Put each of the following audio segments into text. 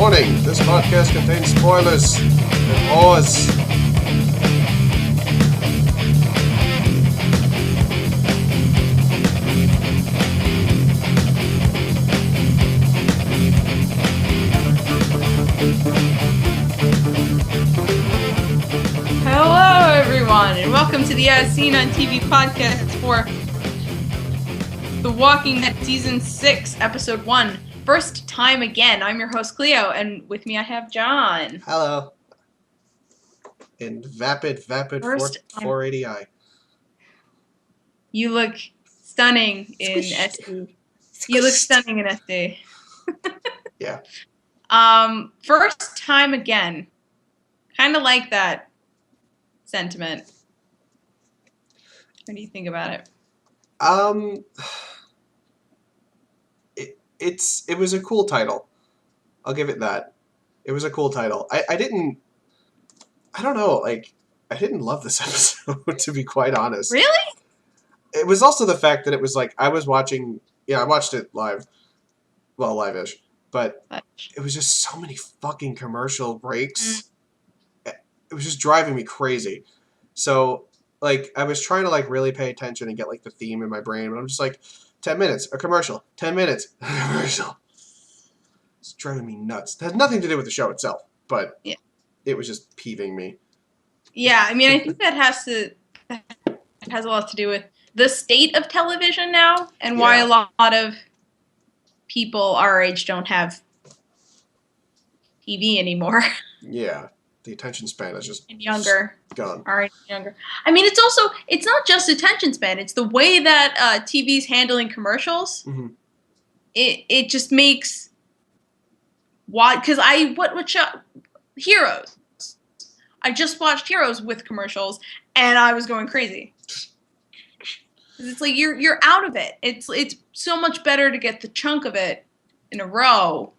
Warning, this podcast contains spoilers and whores. Hello everyone, and welcome to the As Seen on TV podcast for The Walking Dead Season 6, Episode 1. First time again. I'm your host, Clio, and with me I have John. Hello. In vapid 480i. You look stunning in SD. You look stunning in SD. Yeah. First time again. Kind of like that sentiment. What do you think about it? It was a cool title. I'll give it that. It was a cool title. I didn't love this episode, to be quite honest. Really? It was also the fact that it was like, I watched it live. Well, live-ish. But it was just so many fucking commercial breaks. It was just driving me crazy. So, like, I was trying to, like, really pay attention and get, like, the theme in my brain, but I'm just like, 10 minutes, a commercial. 10 minutes, a commercial. It's driving me nuts. It has nothing to do with the show itself, but it was just peeving me. Yeah, I mean, I think that has a lot to do with the state of television now and why a lot of people our age don't have TV anymore. Yeah, the attention span is just and younger. Gone. Our age younger. I mean, it's not just attention span. It's the way that TV's handling commercials. Mm-hmm. It just makes because what show Heroes. I just watched Heroes with commercials, and I was going crazy. It's like you're out of it. It's so much better to get the chunk of it in a row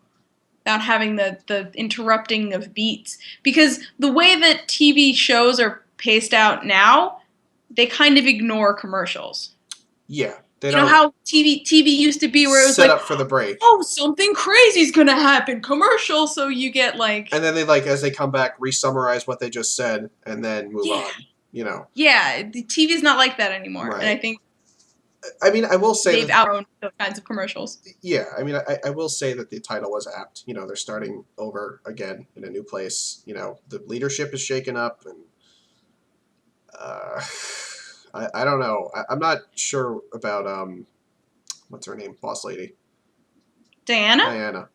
without having the interrupting of beats. Because the way that TV shows are paced out now, they kind of ignore commercials. Yeah. You know how TV used to be where it was set up for the break. Oh, something crazy's gonna happen. Commercial, so you get like... And then they, like, as they come back, re-summarize what they just said, and then move on, you know. Yeah, the TV's not like that anymore. Right. And I think... I mean, I will say they've outgrown those kinds of commercials. Yeah, I mean, I will say that the title was apt. You know, they're starting over again in a new place. You know, the leadership is shaken up, and I don't know. I'm not sure about what's her name, boss lady, Diana.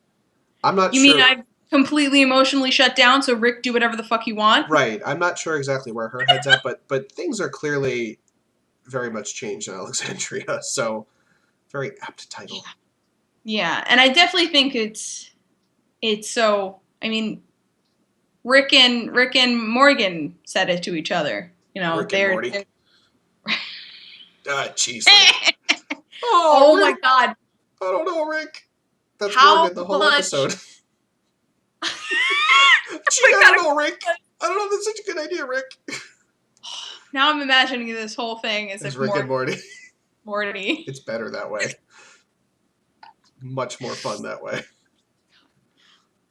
I'm not. You mean I completely emotionally shut down, so Rick do whatever the fuck you want? Right. I'm not sure exactly where her head's at, but things are clearly very much changed in Alexandria, so very apt title. Yeah, and I definitely think it's so. I mean, Rick and Morgan said it to each other. You know, Rick and Morty. Jeez. Oh my God. I don't know, Rick. That's Morgan the whole episode. Gee, I don't know, Rick. I don't know if that's such a good idea, Rick. Now I'm imagining this whole thing as like Rick and Morty. Morty. It's better that way. Much more fun that way.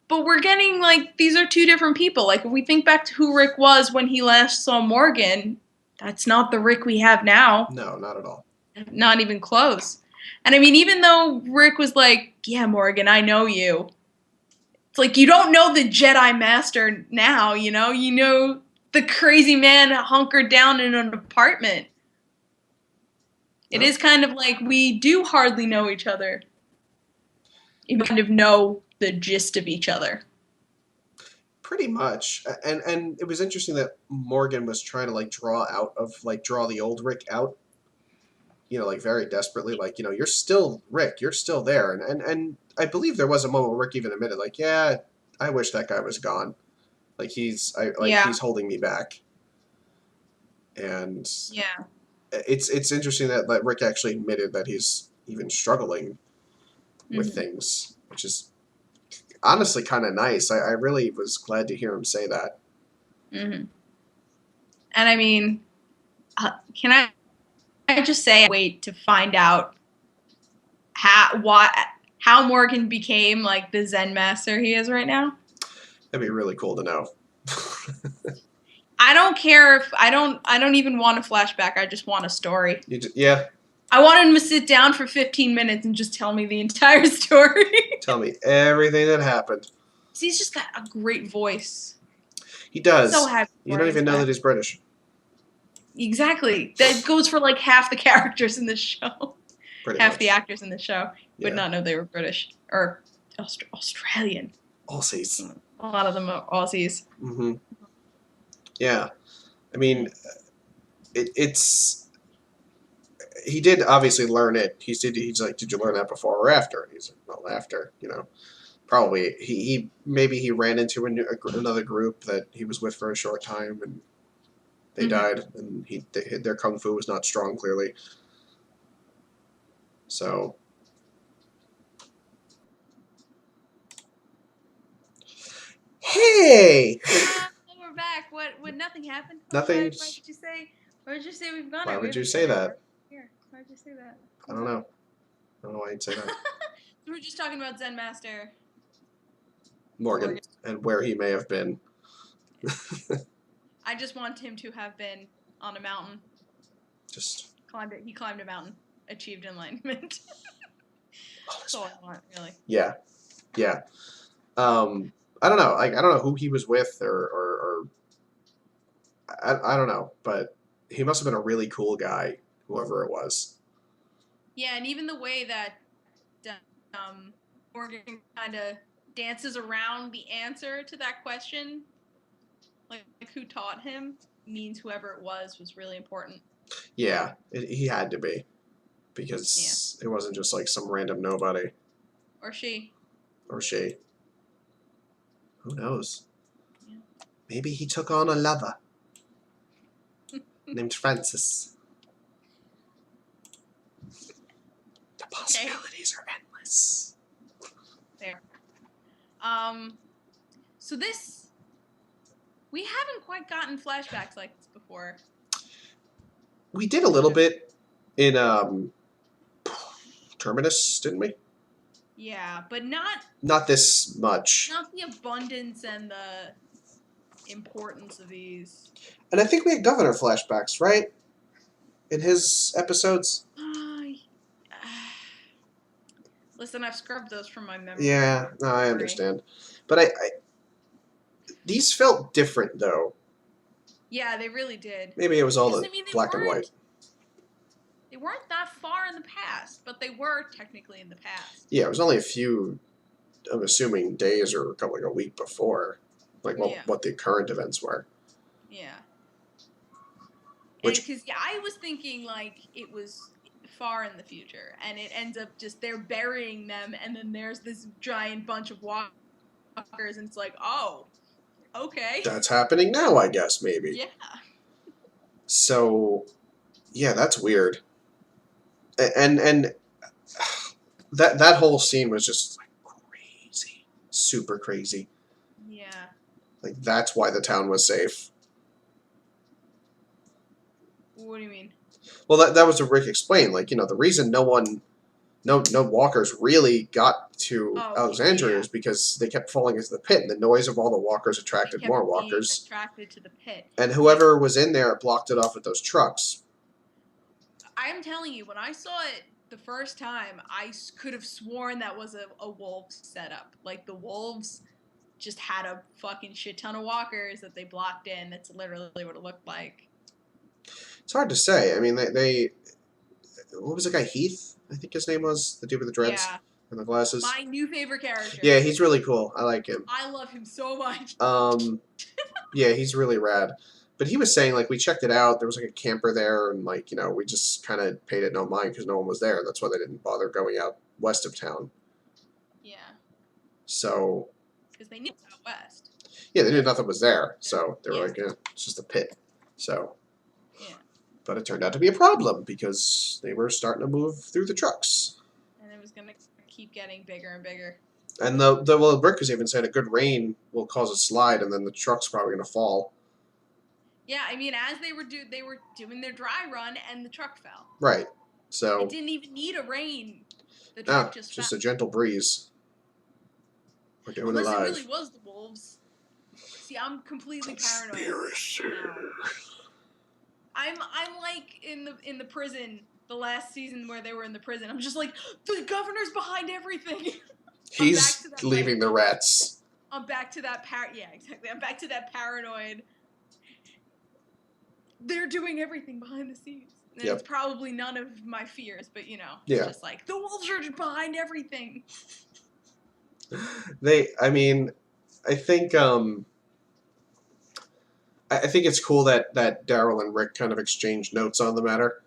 But we're getting, like, these are two different people. Like, if we think back to who Rick was when he last saw Morgan, that's not the Rick we have now. No, not at all. Not even close. And I mean, even though Rick was like, yeah, Morgan, I know you. It's like, you don't know the Jedi Master now, you know? You know the crazy man hunkered down in an apartment. It is kind of like we do hardly know each other. You kind of know the gist of each other. Pretty much. And it was interesting that Morgan was trying to, like, draw the old Rick out. You know, like, very desperately. Like, you know, you're still Rick. You're still there. And I believe there was a moment where Rick even admitted, like, yeah, I wish that guy was gone. Like, he's holding me back. And it's interesting that Rick actually admitted that he's even struggling with things, which is honestly kind of nice. I really was glad to hear him say that. Mm-hmm. And I mean, can I just say, wait to find out how how Morgan became like the Zen master he is right now. That'd be really cool to know. I don't care if I don't even want a flashback. I just want a story. Yeah. I want him to sit down for 15 minutes and just tell me the entire story. Tell me everything that happened. He's just got a great voice. He does. So happy. You don't even know that he's British. Exactly. That goes for like half the characters in this show. Pretty half much. the actors in this show would not know they were British or Australian. Aussies. A lot of them are Aussies. Mm-hmm. Yeah. I mean, it's... He did obviously learn it. He's like, did you learn that before or after? And he's like, well, after, you know. Probably. Maybe he ran into another group that he was with for a short time and they died. And their kung fu was not strong, clearly. So... Hey! We're back. What? Nothing happened. Nothing. Why did you say? Why did you say we've gone? Why would you say that? Here. Why did you say that? I don't know. I don't know why you'd say that. We were just talking about Zen Master Morgan and where he may have been. I just want him to have been on a mountain. Just climbed it. He climbed a mountain, achieved enlightenment. That's all I want, really. Yeah. I don't know. Like, I don't know who he was with, or I don't know, but he must have been a really cool guy, whoever it was. Yeah, and even the way that Morgan kind of dances around the answer to that question, like who taught him, means whoever it was really important. Yeah, he had to be, because it wasn't just like some random nobody. Or she. Who knows? Yeah. Maybe he took on a lover named Francis. The possibilities are endless. There. So this, we haven't quite gotten flashbacks like this before. We did a little bit in Terminus, didn't we? Yeah, but not this much. Not the abundance and the importance of these. And I think we had Governor flashbacks, right? In his episodes? Listen, I've scrubbed those from my memory. Yeah, no, I understand. But I these felt different, though. Yeah, they really did. Maybe it was all the black and white. They weren't that far in the past, but they were technically in the past. Yeah, it was only a few, I'm assuming, days or like a week before, like what the current events were. Yeah. Because I was thinking like it was far in the future, and it ends up just they're burying them, and then there's this giant bunch of walkers, and it's like, oh, okay. That's happening now, I guess, maybe. Yeah. So, yeah, that's weird. And that whole scene was just like crazy, super crazy. Yeah. Like that's why the town was safe. What do you mean? Well, that was what Rick explained. Like, you know, the reason no walkers really got to Alexandria is because they kept falling into the pit, and the noise of all the walkers attracted more walkers. Attracted to the pit. And whoever was in there blocked it off with those trucks. I'm telling you, when I saw it the first time, I could have sworn that was a wolves setup. Like, the wolves just had a fucking shit ton of walkers that they blocked in. That's literally what it looked like. It's hard to say. I mean, they what was the guy, Heath? I think his name was, the dude with the dreads and the glasses. My new favorite character. Yeah, he's really cool. I like him. I love him so much. Yeah, he's really rad. But he was saying, like, we checked it out. There was, like, a camper there, and, like, you know, we just kind of paid it no mind because no one was there. That's why they didn't bother going out west of town. Yeah. So. Because they knew it was out west. Yeah, they knew nothing was there. So they were like, yeah, it's just a pit. So. Yeah. But it turned out to be a problem because they were starting to move through the trucks. And it was going to keep getting bigger and bigger. And Rick was even saying a good rain will cause a slide, and then the truck's probably going to fall. Yeah, I mean, as they were doing their dry run, and the truck fell. Right. So it didn't even need a rain. The truck just a gentle breeze. We're doing Unless it live. it really was the wolves. See, I'm completely paranoid now. I'm like in the prison, the last season where they were in the prison. I'm just like, the governor's behind everything. He's leaving the rats. I'm back to that yeah, exactly. I'm back to that paranoid. They're doing everything behind the scenes. And it's probably none of my fears, but it's just like, the wolves are behind everything. I mean, I think it's cool that Daryl and Rick kind of exchanged notes on the matter,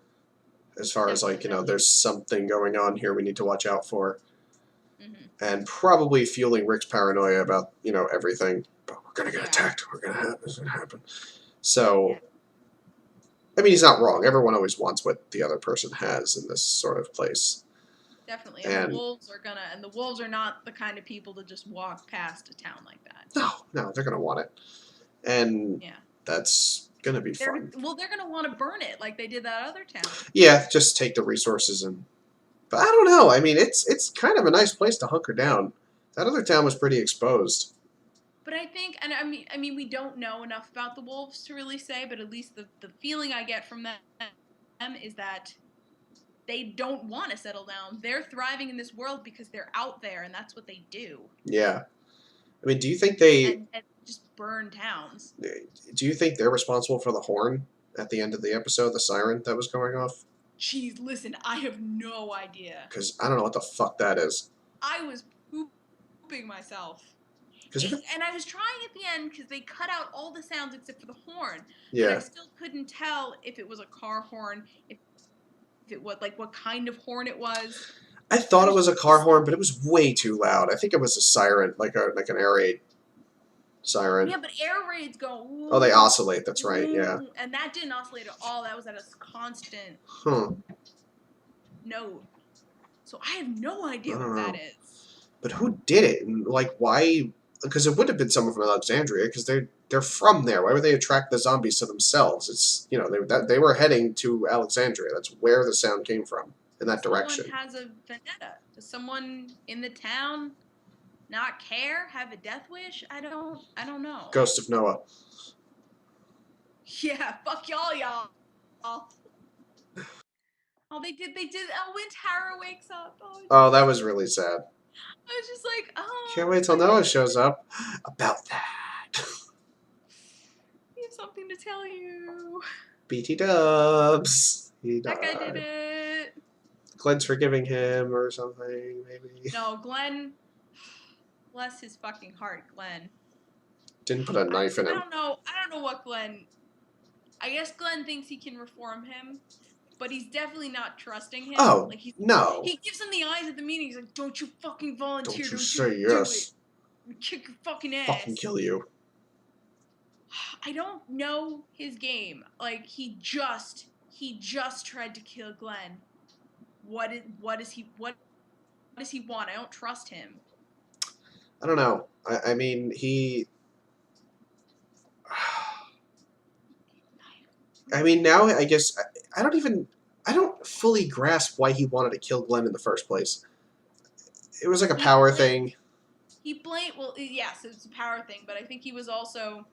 as far as like, there's something going on here we need to watch out for. And probably fueling Rick's paranoia about, everything. But we're going to get attacked. We're going to have this going to happen. So, I mean, he's not wrong. Everyone always wants what the other person has in this sort of place. Definitely. And the wolves are not the kind of people to just walk past a town like that. No, they're going to want it. And that's going to be fun. Well, they're going to want to burn it like they did that other town. Yeah, just take the resources and... But I don't know. I mean, it's kind of a nice place to hunker down. That other town was pretty exposed. But I think, and I mean, we don't know enough about the wolves to really say, but at least the feeling I get from them is that they don't want to settle down. They're thriving in this world because they're out there, and that's what they do. Yeah. I mean, do you think they... And just burn towns. Do you think they're responsible for the horn at the end of the episode, the siren that was going off? Jeez, listen, I have no idea. Because I don't know what the fuck that is. I was pooping myself. And I was trying at the end because they cut out all the sounds except for the horn. Yeah. And I still couldn't tell if it was a car horn, if it was like what kind of horn it was. I thought it was a car horn, but it was way too loud. I think it was a siren, like an air raid siren. Yeah, but air raids go... Ooh, oh, they oscillate. That's right, yeah. And that didn't oscillate at all. That was at a constant note. So I have no idea what that is. But who did it? And, like, why... Because it would have been someone from Alexandria, because they're from there. Why would they attract the zombies to themselves? It's, they were heading to Alexandria. That's where the sound came from, in that direction. Someone has a vendetta. Does someone in the town not care? Have a death wish? I don't know. Ghost of Noah. Yeah, fuck y'all. Oh, they did. Oh, when Tara wakes up. Oh, that was really sad. I was just like, oh. Can't wait till Noah shows up. About that. I have something to tell you. BT Dubs. He died. That guy did it. Glenn's forgiving him or something, maybe. No, Glenn. Bless his fucking heart, Glenn. Didn't put a knife in him. I don't know what Glenn... I guess Glenn thinks he can reform him, but he's definitely not trusting him. Oh, no. He gives him the eyes at the meeting. He's like, don't you fucking volunteer. Don't you say yes. Do it. Kick your fucking ass. Fucking kill you. I don't know his game. Like, he just tried to kill Glenn. What does he want? I don't trust him. I don't know. I mean, I mean, now I guess I don't fully grasp why he wanted to kill Glenn in the first place. It was like a power thing. He blamed, well, yes, it's a power thing, but I think he was also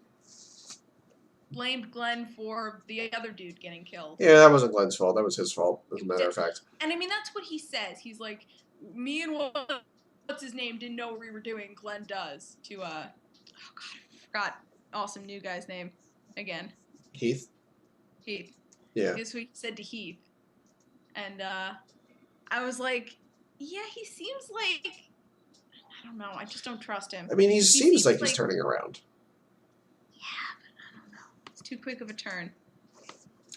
blamed Glenn for the other dude getting killed. Yeah, that wasn't Glenn's fault. That was his fault, as a matter of fact. And I mean, that's what he says. He's like, me and what's his name didn't know what we were doing. Glenn does. To, oh God, I forgot awesome new guy's name again. Heath? Heath. Yeah. That's what he said to Heath. And I was like, yeah, he seems like, I don't know, I just don't trust him. I mean, he seems like he's turning around. Yeah, but I don't know. It's too quick of a turn.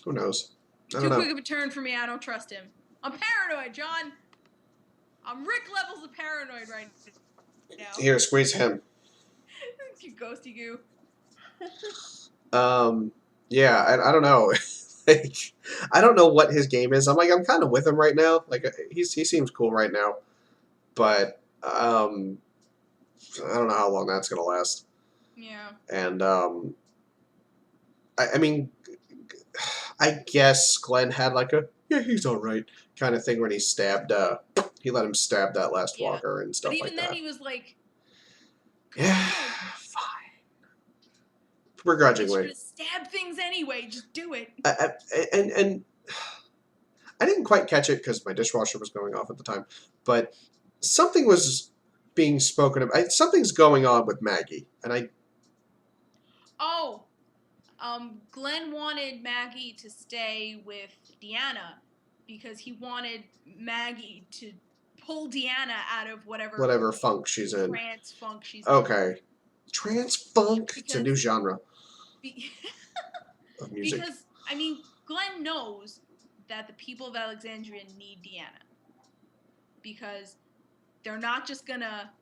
Who knows? I don't Too know. quick of a turn for me, I don't trust him. I'm paranoid, John. I'm Rick levels of paranoid right now. Here, squeeze him. You ghosty goo. Yeah, I don't know. Like, I don't know what his game is. I'm kind of with him right now. Like, he seems cool right now, but I don't know how long that's gonna last. Yeah. And I mean, I guess Glenn had like a he's all right kind of thing when he stabbed He let him stab that last Yeah. walker and stuff But even like then, that. he was like, Yeah, fine. Begrudgingly. Just stab things anyway. Just do it. And I didn't quite catch it because my dishwasher was going off at the time, but something was being spoken of. Something's going on with Maggie, and I. Oh, Glenn wanted Maggie to stay with Deanna because he wanted Maggie to pull Deanna out of whatever funk she's in. trance funk she's Okay. in. Trance funk? It's a new genre Be, of music. because, I mean, Glenn knows that the people of Alexandria need Deanna. Because they're not just gonna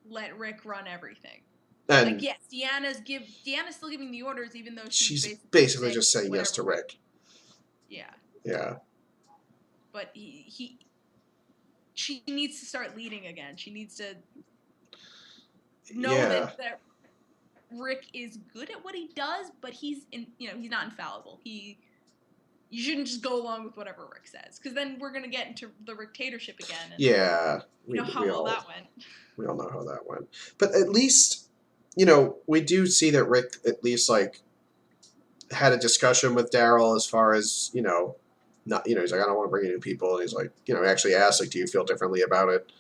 let Rick run everything. And like, yes, Deanna's still giving the orders, even though she's basically just saying yes to Rick. Yeah. Yeah. But she needs to start leading again. She needs to know that Rick is good at what he does, but he's not infallible. You shouldn't just go along with whatever Rick says, because then we're gonna get into the Rictatorship again. And yeah. You know how well that went. We all know how that went. But at least, we do see that Rick at least, had a discussion with Daryl as far as, not, he's like, I don't want to bring in new people. And he's like, actually asked, do you feel differently about it?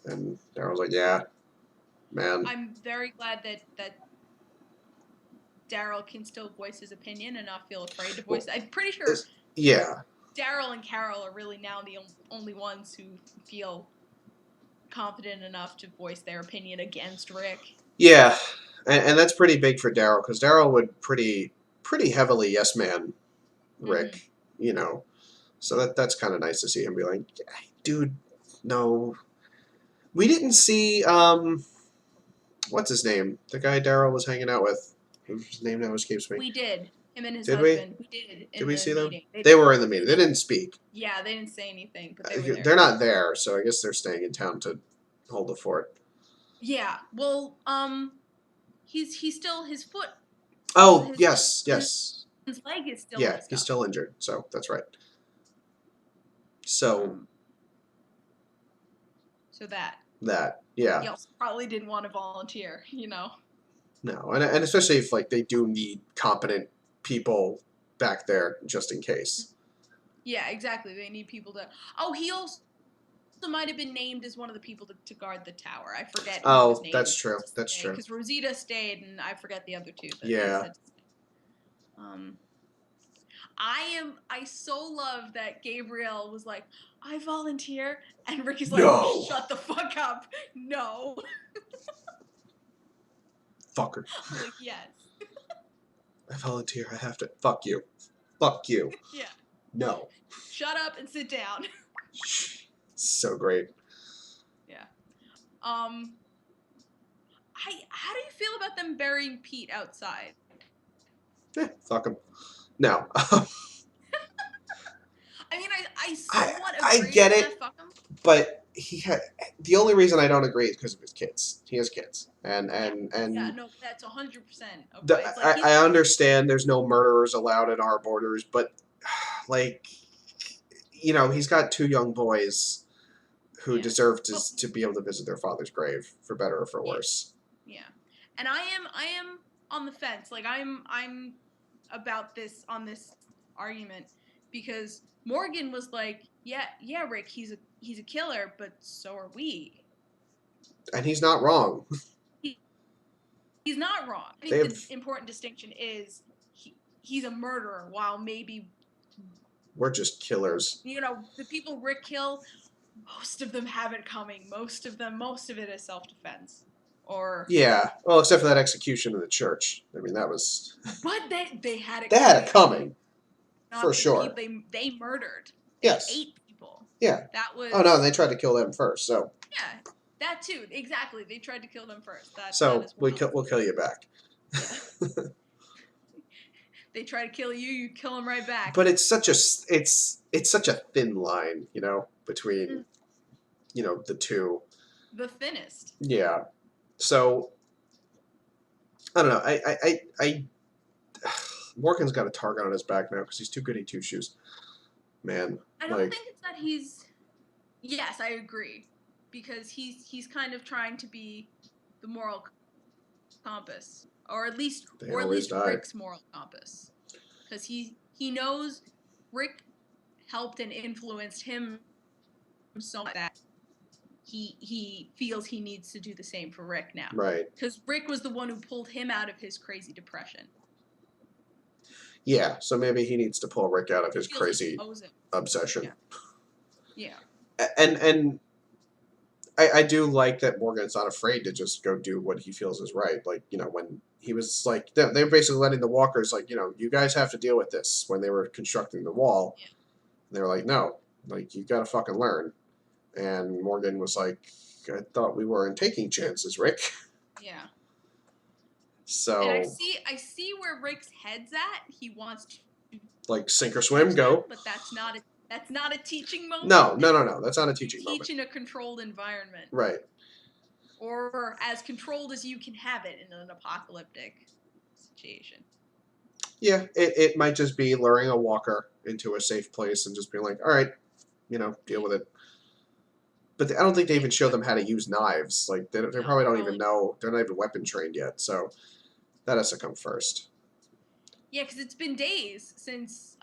And Daryl's like, yeah, man. I'm very glad that Daryl can still voice his opinion and not feel afraid to voice it. I'm pretty sure Daryl and Carol are really now the only ones who feel confident enough to voice their opinion against Rick. Yeah, and that's pretty big for Daryl, because Daryl would pretty heavily yes man Rick, So that's kind of nice to see him be like, dude, no. We didn't see, what's his name? The guy Daryl was hanging out with. His name now escapes me. We did. Him and his did husband. We did. Did we see meeting. them? They were in the meeting. They didn't speak. Yeah, they didn't say anything, but they were there. They're not there, so I guess they're staying in town to hold the fort. Yeah. Well, he's still, his foot. Oh, yes. His leg is still messed up. He's still injured, so that's right. So that, yeah. He also probably didn't want to volunteer, No, and especially if they do need competent people back there just in case. Yeah, exactly. They need people to. Oh, he also might have been named as one of the people to guard the tower. I forget. Oh, that's true. That's true. Because Rosita stayed, and I forget the other two. Yeah. I so love that Gabriel was like, I volunteer, and Ricky's no. Like, shut the fuck up. No. Fucker. I'm like, yes. I volunteer. I have to. Fuck you. Fuck you. Yeah. No. Shut up and sit down. So great. Yeah. How do you feel about them burying Pete outside? Fuck him. No. I mean, I somewhat agree. I get it, fuck him. But the only reason I don't agree is because of his kids. He has kids, and yeah, no, that's 100%. I understand there's no murderers allowed in our borders, but he's got two young boys who deserve to be able to visit their father's grave, for better or for worse. Yeah, and I am on the fence. I'm about this on this argument because Morgan was like, yeah, Rick, he's a killer, but so are we. And he's not wrong. He's not wrong. I think the important distinction is he's a murderer, while maybe we're just killers. The people Rick killed, most of them have it coming. Most of it is self-defense. Or yeah, well, except for that execution in the church. I mean, that was. But they had it. They had it coming. For sure. They murdered. Yes. 8 people. Yeah. That was. Oh no, they tried to kill them first. So. Yeah, that too. Exactly. They tried to kill them first. We'll kill you back. Yeah. They try to kill you, you kill them right back. But it's such a thin line, between the two. The thinnest. Yeah. So I don't know. I Morgan's got a target on his back now because he's too goody two shoes. Man. I don't think it's that he's Yes, I agree, because he's kind of trying to be the moral compass, or at least Rick's moral compass, because he knows Rick helped and influenced him so much that he feels he needs to do the same for Rick now. Right. Because Rick was the one who pulled him out of his crazy depression. Yeah, so maybe he needs to pull Rick out of his crazy obsession. Yeah. And I do like that Morgan's not afraid to just go do what he feels is right. Like, you know, when he was like, they were basically letting the walkers, like, you know, you guys have to deal with this when they were constructing the wall. Yeah. They were like, no, like, you gotta fucking learn. And Morgan was like, I thought we weren't taking chances, Rick. Yeah. So. And I see where Rick's head's at. He wants to like sink or swim, go. But that's not a teaching moment. No. That's not a teaching moment. Teach in a controlled environment. Right. Or as controlled as you can have it in an apocalyptic situation. Yeah, it might just be luring a walker into a safe place and just being like, all right, you know, deal with it. But I don't think they even show them how to use knives. Like, they probably don't even know. They're not even weapon trained yet. So that has to come first. Yeah, because it's been days since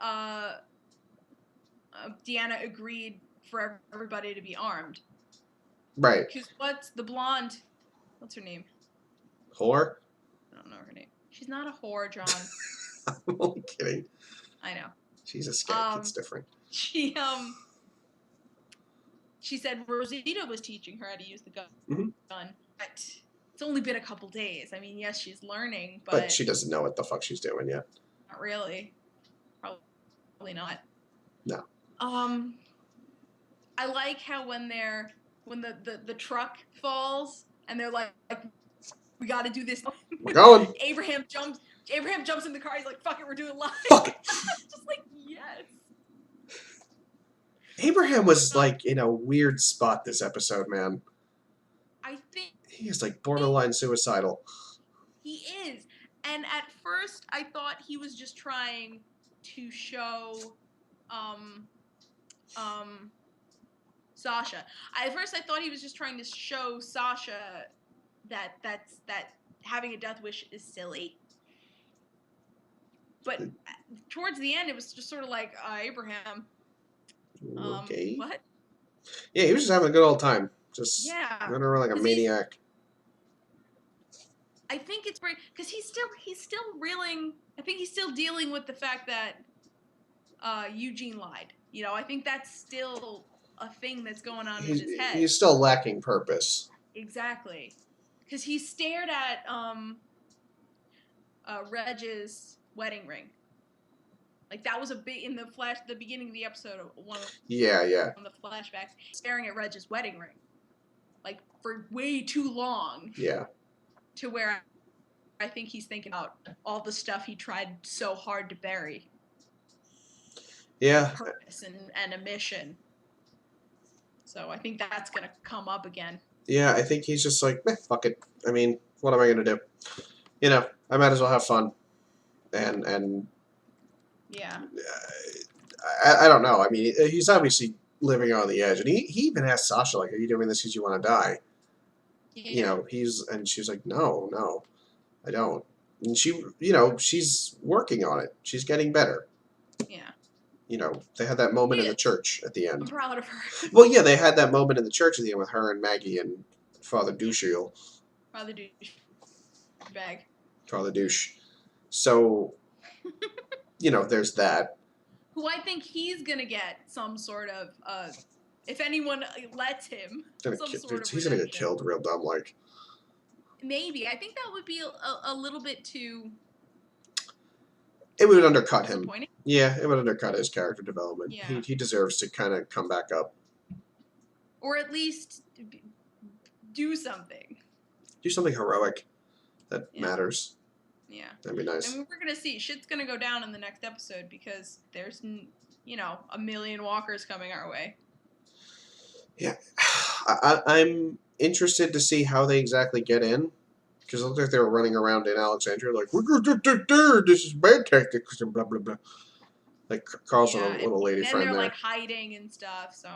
Deanna agreed for everybody to be armed. Right. Because what's the blonde? What's her name? Whore? I don't know her name. She's not a whore, John. I'm only kidding. I know. She's a skank. It's different. She said Rosita was teaching her how to use the gun. Mm-hmm. But it's only been a couple days. I mean, yes, she's learning, but she doesn't know what the fuck she's doing yet. Not really. Probably not. No. I like how when the truck falls and they're like we got to do this. We're going. Abraham jumps in the car. He's like, fuck it, we're doing live. Fuck it. Just like, yes. Abraham was like in a weird spot this episode, man. I think he is like borderline suicidal. He is. And at first I thought he was just trying to show Sasha. At first I thought he was just trying to show Sasha that having a death wish is silly. But towards the end, it was just sort of like, Abraham. Okay. What? Yeah, he was just having a good old time. Just running around like a maniac. I think it's great because he's still reeling. I think he's still dealing with the fact that Eugene lied. You know, I think that's still a thing that's going on in his head. He's still lacking purpose. Exactly, because he stared at Reg's wedding ring. Like that was a bit in the beginning of the episode. Yeah. On the flashbacks, staring at Reg's wedding ring, like for way too long. Yeah. To where I think he's thinking about all the stuff he tried so hard to bury. Yeah. Purpose and a mission. So I think that's gonna come up again. Yeah, I think he's just like, fuck it. I mean, what am I gonna do? You know, I might as well have fun. And yeah. I don't know. I mean, he's obviously living on the edge, and he even asked Sasha, like, "Are you doing this because you want to die?" Yeah. You know, and she was like, "No, I don't." And she, you know, she's working on it. She's getting better. Yeah. You know, they had that moment in the church at the end. I'm proud of her. Well, yeah, they had that moment in the church at the end with her and Maggie and Father Doucheel. Father Douche. Bag. Father Douche. So, you know, there's that. Who I think he's gonna get some sort of, if anyone lets him, he's gonna get killed real dumb, like. Maybe. I think that would be a little bit too... It would undercut him. Yeah, it would undercut his character development. Yeah. He deserves to kind of come back up. Or at least do something. Do something heroic that matters. Yeah. That'd be nice. I mean, we're going to see. Shit's going to go down in the next episode because there's, you know, a million walkers coming our way. Yeah. I'm interested to see how they exactly get in. Because it looked like they were running around in Alexandria like, this is bad tactics, and blah, blah, blah. Like Carl's Yeah, a little lady and then friend they're there. like hiding and stuff. So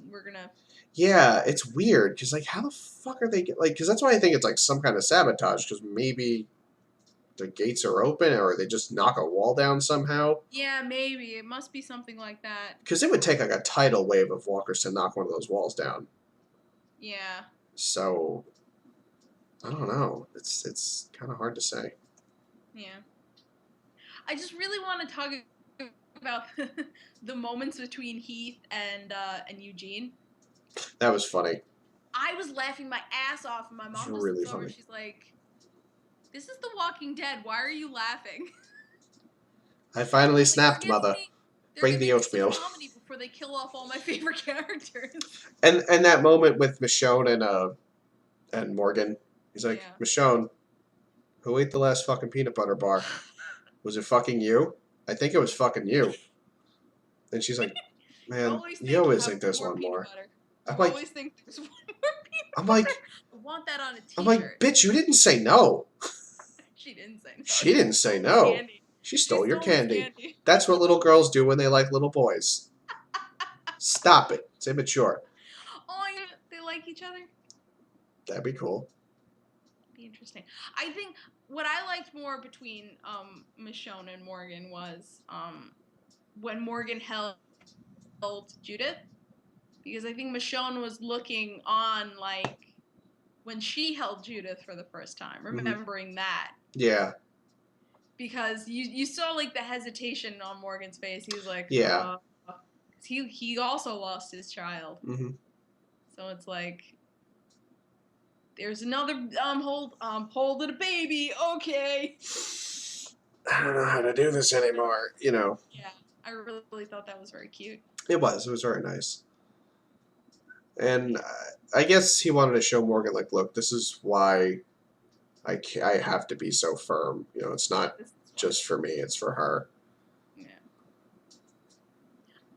we're gonna. Yeah, it's weird because like how the fuck are they like? Because that's why I think it's like some kind of sabotage. Because maybe the gates are open, or they just knock a wall down somehow. Yeah, maybe it must be something like that. Because it would take like a tidal wave of walkers to knock one of those walls down. Yeah. So I don't know. It's kind of hard to say. Yeah. I just really want to talk about the moments between Heath and Eugene. That was funny. I was laughing my ass off, and my It was mom just really looks over. funny. She's like, "This is The Walking Dead. Why are you laughing?" I finally I'm like, snapped, mother. they're Bring gonna the give me some oatmeal. comedy before they kill off all my favorite characters. And that moment with Michonne and Morgan, he's like, Yeah. Michonne, who ate the last fucking peanut butter bar? Was it fucking you? I think it was fucking you. And she's like, man, Always you think always have think there's more one peanut more. butter. I'm like, Always think there's one more peanut I'm butter. like, I want that on a I'm like, T-shirt. bitch, you didn't say no. She didn't say no. She didn't say stole no. Candy. She stole your his candy. That's what little girls do when they like little boys. Stop it. It's immature. Oh, they like each other? That'd be cool. Be interesting. I think what I liked more between Michonne and Morgan was when Morgan held Judith, because I think Michonne was looking on like when she held Judith for the first time, remembering that. Yeah. Because you saw like the hesitation on Morgan's face. He was like, Yeah. he also lost his child. Mm-hmm. So it's like there's another holding a baby. Okay. I don't know how to do this anymore. You know. Yeah, I really thought that was very cute. It was. It was very nice. And I guess he wanted to show Morgan, like, look, this is why I have to be so firm. You know, it's not just for me, it's for her. Yeah.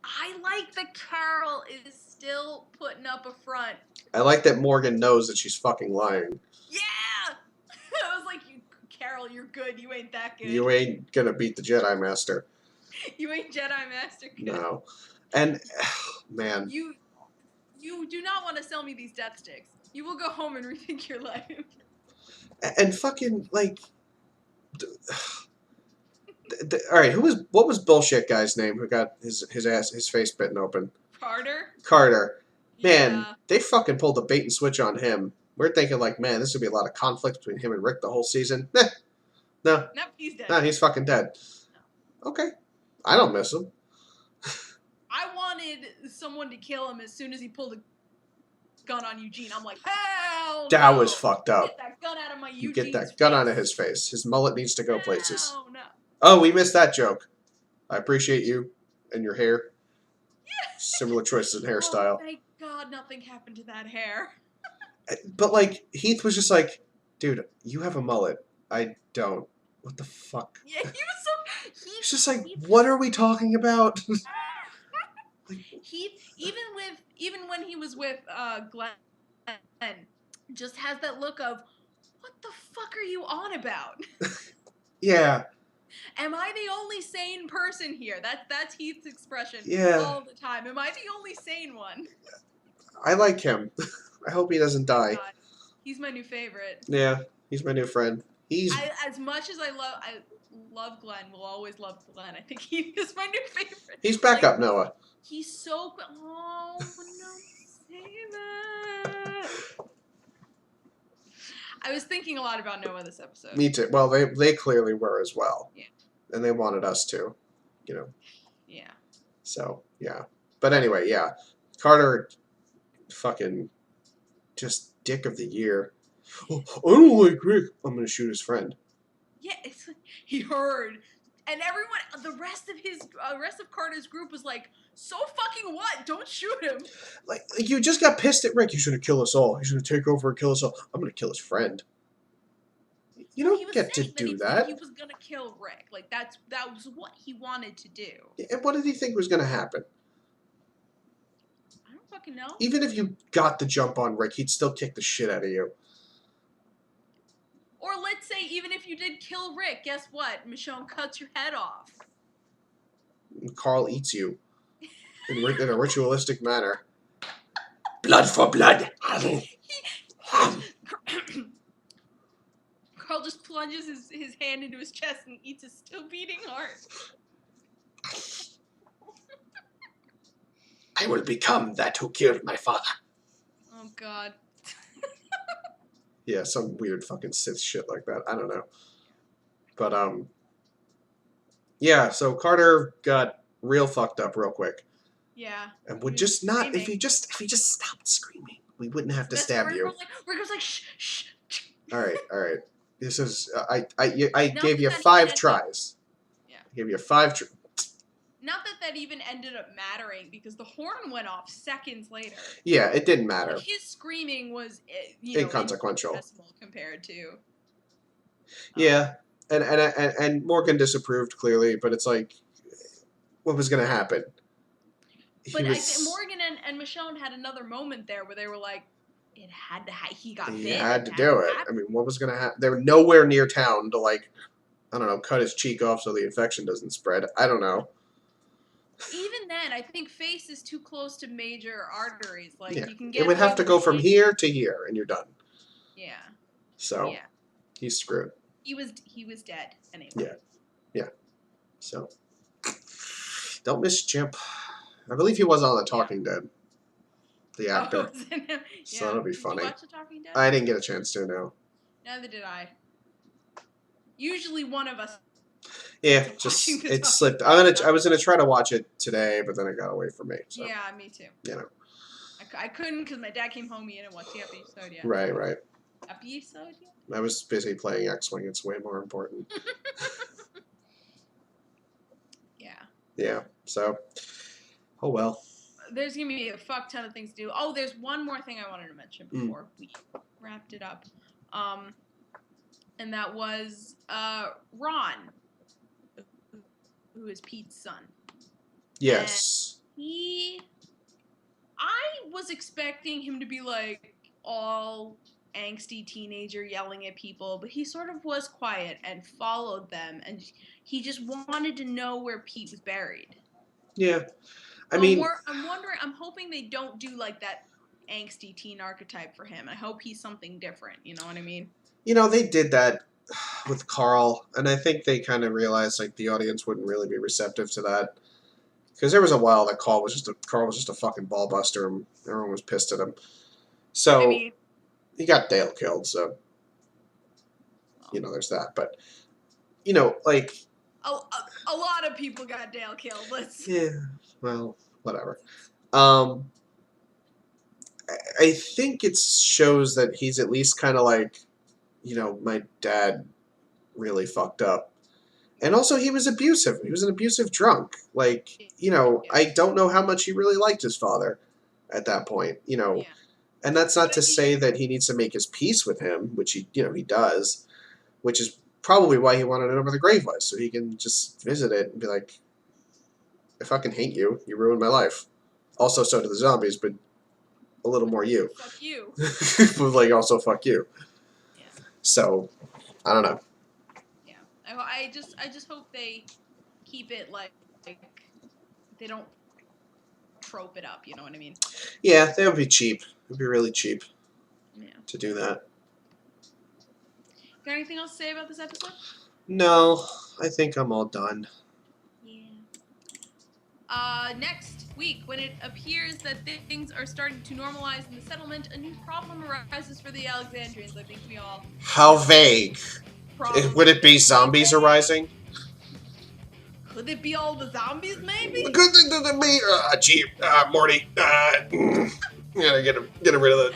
I like that Carl is still putting up a front. I like that Morgan knows that she's fucking lying. Yeah! I was like, Carol, you're good. You ain't that good. You ain't gonna beat the Jedi Master. You ain't Jedi Master good. No. And, man. You do not want to sell me these death sticks. You will go home and rethink your life. And fucking, like... all right, what was bullshit guy's name who got his face bitten open? Carter. Man, Yeah. they fucking pulled the bait and switch on him. We're thinking like, man, this would be a lot of conflict between him and Rick the whole season. No. Nope, he's dead. No, he's fucking dead. No. Okay. I don't miss him. I wanted someone to kill him as soon as he pulled a gun on Eugene. I'm like, hell That no. was fucked up. Get that gun out of my Eugene's You get that face. gun out of his face. His mullet needs to go places. Hell no. Oh, we missed that joke. I appreciate you and your hair. Similar choices in hairstyle. Oh, thank God nothing happened to that hair. But, like, Heath was just like, dude, you have a mullet. I don't. What the fuck? Yeah, he was so... He's just like, what are we talking about? Heath, even when he was with Glenn, just has that look of, what the fuck are you on about? Yeah. Am I the only sane person here? That's Heath's expression all the time. Am I the only sane one? I like him. I hope he doesn't die. God. He's my new favorite. Yeah, he's my new friend. As much as I love Glenn, will always love Glenn. I think he is my new favorite. He's backup Noah. He's so... Oh, no, say that. I was thinking a lot about Noah this episode. Me too. Well, they clearly were as well. Yeah. And they wanted us to, you know. Yeah. So, yeah. But anyway, yeah. Carter, fucking, just dick of the year. Oh, I don't like Rick. I'm going to shoot his friend. Yeah, it's like, he heard. And everyone, the rest of Carter's group was like, so fucking what? Don't shoot him. Like you just got pissed at Rick. He's going to kill us all. He's going to take over and kill us all. I'm going to kill his friend. You don't get to do that. He was going to kill Rick. Like, that was what he wanted to do. And what did he think was going to happen? I don't fucking know. Even if you got the jump on Rick, he'd still kick the shit out of you. Or let's say, even if you did kill Rick, guess what? Michonne cuts your head off. and Carl eats you in a ritualistic manner. Blood for blood. Carl just plunges his hand into his chest and eats his still beating heart. I will become that who killed my father. Oh, God. Yeah, some weird fucking Sith shit like that. I don't know. But, yeah, so Carter got real fucked up real quick. Yeah. And would just not, if he just stopped screaming, we wouldn't have to stab you. Rico's like, shh, shh. All right. This is, I gave you that 5 tries. Yeah. I gave you 5 tries. Not that even ended up mattering, because the horn went off seconds later. Yeah, it didn't matter. Like, his screaming was, inconsequential compared to. Yeah, and Morgan disapproved clearly, but it's like, what was gonna happen? But I think Morgan and Michonne had another moment there where they were like, it had to. He got bit. He had to do it. I mean, what was gonna happen? They were nowhere near town to, like, I don't know, cut his cheek off so the infection doesn't spread. I don't know. Even then, I think face is too close to major arteries. Like, yeah. You can get. It would have to go from here to here, and you're done. Yeah. So. Yeah. He's screwed. He was dead Yeah. anyway. So. Don't miss Chimp. I believe he was on The Talking Dead. The actor. Yeah. So that'll be funny. Did you watch The Talking Dead? I didn't get a chance to, no. Neither did I. Usually one of us. Yeah, just it slipped. I was gonna try to watch it today, but then it got away from me. So. Yeah, me too. You know. I couldn't because my dad came home. He didn't watch the episode yet. Right. Episode yet? I was busy playing X-Wing. It's way more important. Yeah. So. Oh well. There's gonna be a fuck ton of things to do. Oh, there's one more thing I wanted to mention before we wrapped it up. And that was Ron, who is Pete's son. Yes. I was expecting him to be like all angsty teenager yelling at people, but he sort of was quiet and followed them, and he just wanted to know where Pete was buried. Yeah. I'm hoping they don't do like that angsty teen archetype for him. I hope he's something different, you know what I mean? They did that with Carl, and I think they kind of realized like the audience wouldn't really be receptive to that. Because there was a while that Carl was just a fucking ball buster, and everyone was pissed at him. So he got Dale killed, so there's that. But like a lot of people got Dale killed. Well, whatever. I think it shows that he's at least kind of like, my dad really fucked up. And also he was abusive. He was an abusive drunk. Like, I don't know how much he really liked his father at that point, And that's not to say that he needs to make his peace with him, which he does, which is probably why he wanted to know where the grave was, so he can just visit it and be like, I fucking hate you. You ruined my life. Also, so do the zombies, but a little more you. Fuck you. But also fuck you. Yeah. So, I don't know. Yeah. I just hope they keep it like they don't trope it up, you know what I mean? Yeah, that would be cheap. It would be really cheap. Yeah. To do that. Got anything else to say about this episode? No, I think I'm all done. Yeah. Next week, when it appears that things are starting to normalize in the settlement, a new problem arises for the Alexandrians. I think we all... How vague. Would it be zombies arising? Could it be all the zombies, maybe? Could it be... gee, Morty. Get rid of the...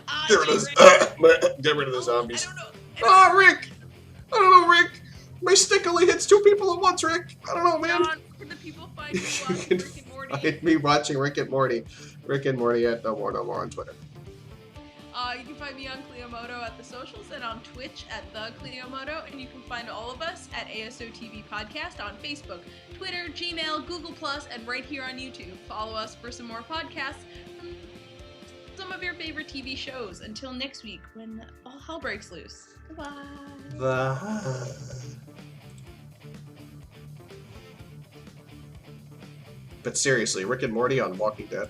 Get rid of the zombies. I don't know. Rick! I don't know, Rick. My stick only hits 2 people at once, Rick. I don't know, man. John, where can the people find you watching Rick and Morty? Find me watching Rick and Morty. Rick and Morty at No More on Twitter. You can find me on Cliomoto at the socials and on Twitch at the Cliomoto, and you can find all of us at ASOTV Podcast on Facebook, Twitter, Gmail, Google+, and right here on YouTube. Follow us for some more podcasts from some of your favorite TV shows. Until next week, when all hell breaks loose. Bye. Bye. But seriously, Rick and Morty on Walking Dead.